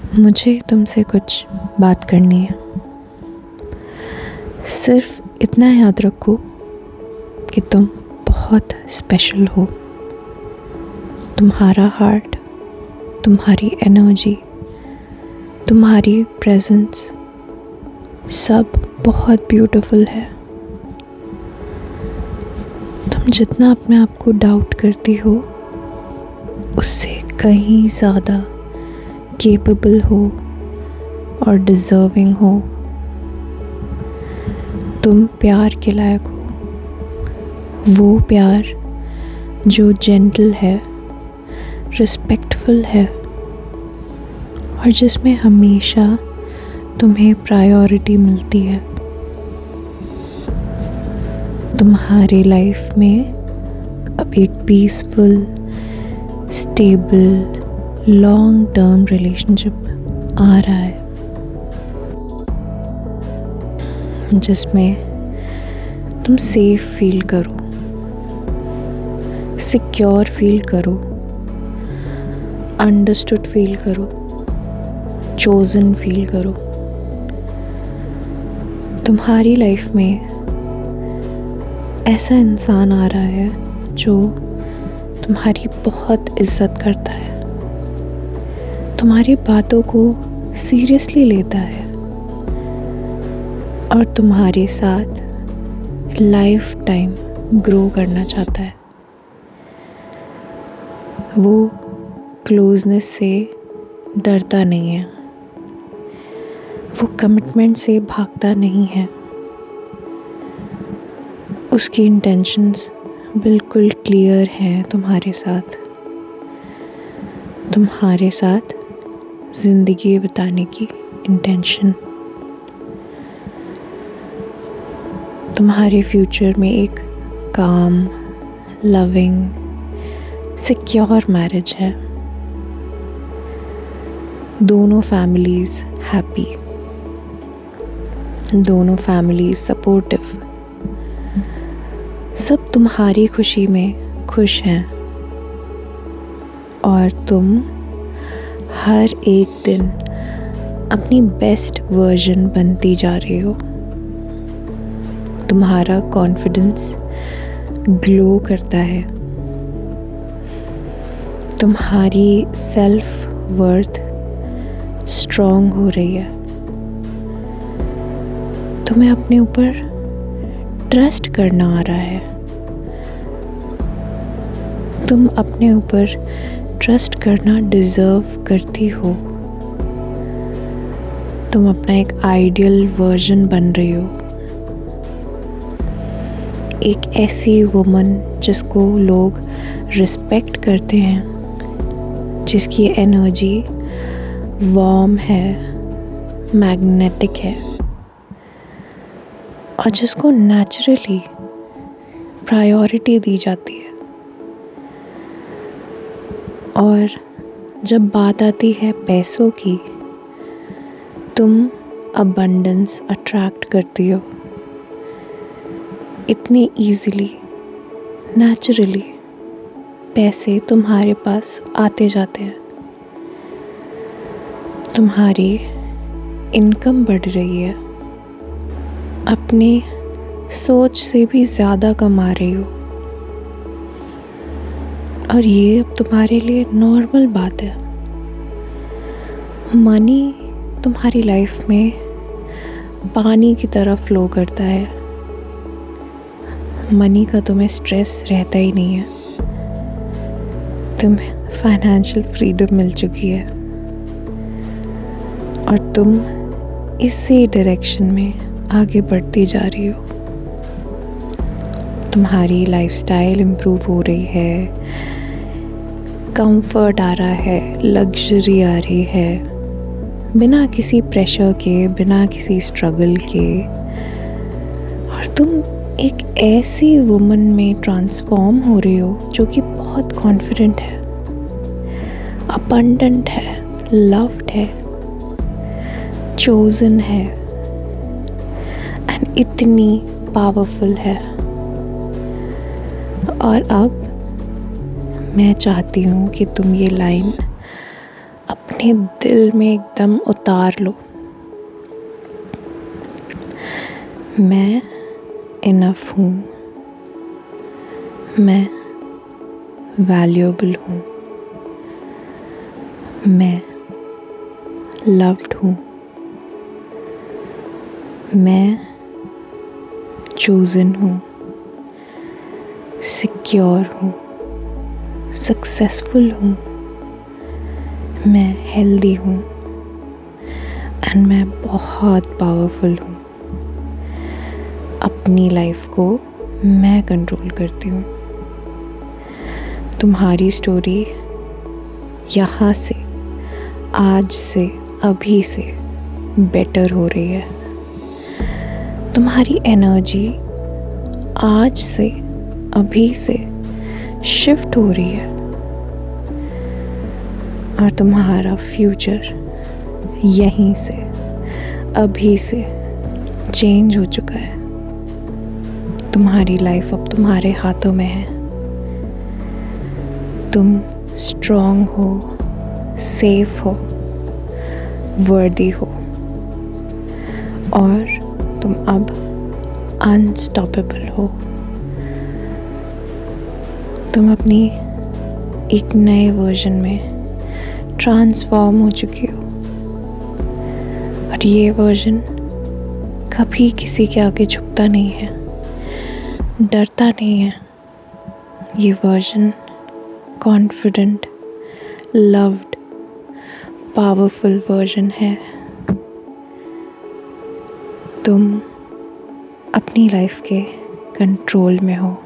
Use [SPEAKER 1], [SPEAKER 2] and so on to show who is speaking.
[SPEAKER 1] मुझे तुमसे कुछ बात करनी है। सिर्फ इतना याद रखो कि तुम बहुत स्पेशल हो। तुम्हारा हार्ट, तुम्हारी एनर्जी, तुम्हारी प्रेजेंस सब बहुत ब्यूटीफुल है। तुम जितना अपने आप को डाउट करती हो उससे कहीं ज़्यादा केपेबल हो और डिज़र्विंग हो। तुम प्यार के लायक हो, वो प्यार जो जेंटल है, रिस्पेक्टफुल है और जिसमें हमेशा तुम्हें प्रायोरिटी मिलती है। तुम्हारी लाइफ में अब एक peaceful, stable, long term relationship आ रहा है जिसमें तुम सेफ फील करो, सिक्योर फील करो, अंडरस्टूड फील करो, चोजन फील करो। तुम्हारी लाइफ में ऐसा इंसान आ रहा है जो तुम्हारी बहुत इज्जत करता है, तुम्हारी बातों को सीरियसली लेता है और तुम्हारे साथ लाइफ टाइम ग्रो करना चाहता है। वो क्लोजनेस से डरता नहीं है, वो कमिटमेंट से भागता नहीं है। उसकी इंटेंशंस बिल्कुल क्लियर हैं तुम्हारे साथ ज़िंदगी बिताने की इंटेंशन। तुम्हारे फ्यूचर में एक काम, लविंग, सिक्योर मैरिज है। दोनों फैमिलीज हैप्पी, दोनों फैमिलीज सपोर्टिव, सब तुम्हारी खुशी में खुश हैं और तुम हर एक दिन अपनी बेस्ट वर्जन बनती जा रही हो। तुम्हारा कॉन्फिडेंस ग्लो करता है, तुम्हारी सेल्फ वर्थ स्ट्रॉन्ग हो रही है। तुम्हें अपने ऊपर ट्रस्ट करना आ रहा है, तुम अपने ऊपर ट्रस्ट करना डिज़र्व करती हो। तुम अपना एक आइडियल वर्जन बन रही हो, एक ऐसी वुमन जिसको लोग रिस्पेक्ट करते हैं, जिसकी एनर्जी वार्म है, मैग्नेटिक है और जिसको नेचुरली प्रायोरिटी दी जाती है। और जब बात आती है पैसों की, तुम अबंडेंस अट्रैक्ट करती हो। इतने ईज़िली, नेचुरली पैसे तुम्हारे पास आते जाते हैं। तुम्हारी इनकम बढ़ रही है, अपनी सोच से भी ज़्यादा कमा रही हो और ये अब तुम्हारे लिए नॉर्मल बात है। मनी तुम्हारी लाइफ में पानी की तरह फ्लो करता है। मनी का तुम्हें स्ट्रेस रहता ही नहीं है, तुम्हें फाइनेंशियल फ्रीडम मिल चुकी है और तुम इसी डायरेक्शन में आगे बढ़ती जा रही हो। तुम्हारी लाइफस्टाइल इम्प्रूव हो रही है, कंफर्ट आ रहा है, लग्जरी आ रही है, बिना किसी प्रेशर के, बिना किसी स्ट्रगल के। और तुम एक ऐसी वुमन में ट्रांसफॉर्म हो रही हो जो कि बहुत कॉन्फिडेंट है, अबंडेंट है, लव्ड है, चोजन है एंड इतनी पावरफुल है। और अब मैं चाहती हूँ कि तुम ये लाइन अपने अपने दिल में एकदम उतार लो, मैं इनफ हूँ, मैं वैल्यूएबल हूँ, मैं लव्ड हूँ, मैं चोज़न हूँ, सिक्योर हूँ, सक्सेसफुल हूँ, मैं हेल्दी हूँ एंड मैं बहुत पावरफुल हूँ। अपनी लाइफ को मैं कंट्रोल करती हूँ। तुम्हारी स्टोरी यहाँ से, आज से, अभी से बेटर हो रही है। तुम्हारी एनर्जी आज से, अभी से शिफ्ट हो रही है और तुम्हारा फ्यूचर यहीं से, अभी से चेंज हो चुका है। तुम्हारी लाइफ अब तुम्हारे हाथों में है। तुम स्ट्रॉन्ग हो, सेफ हो, वर्दी हो और तुम अब अनस्टॉपेबल हो। तुम अपनी एक नए वर्जन में ट्रांसफॉर्म हो चुकी हो और ये वर्जन कभी किसी के आगे झुकता नहीं है, डरता नहीं है। ये version confident, loved, powerful version है। तुम अपनी लाइफ के कंट्रोल में हो।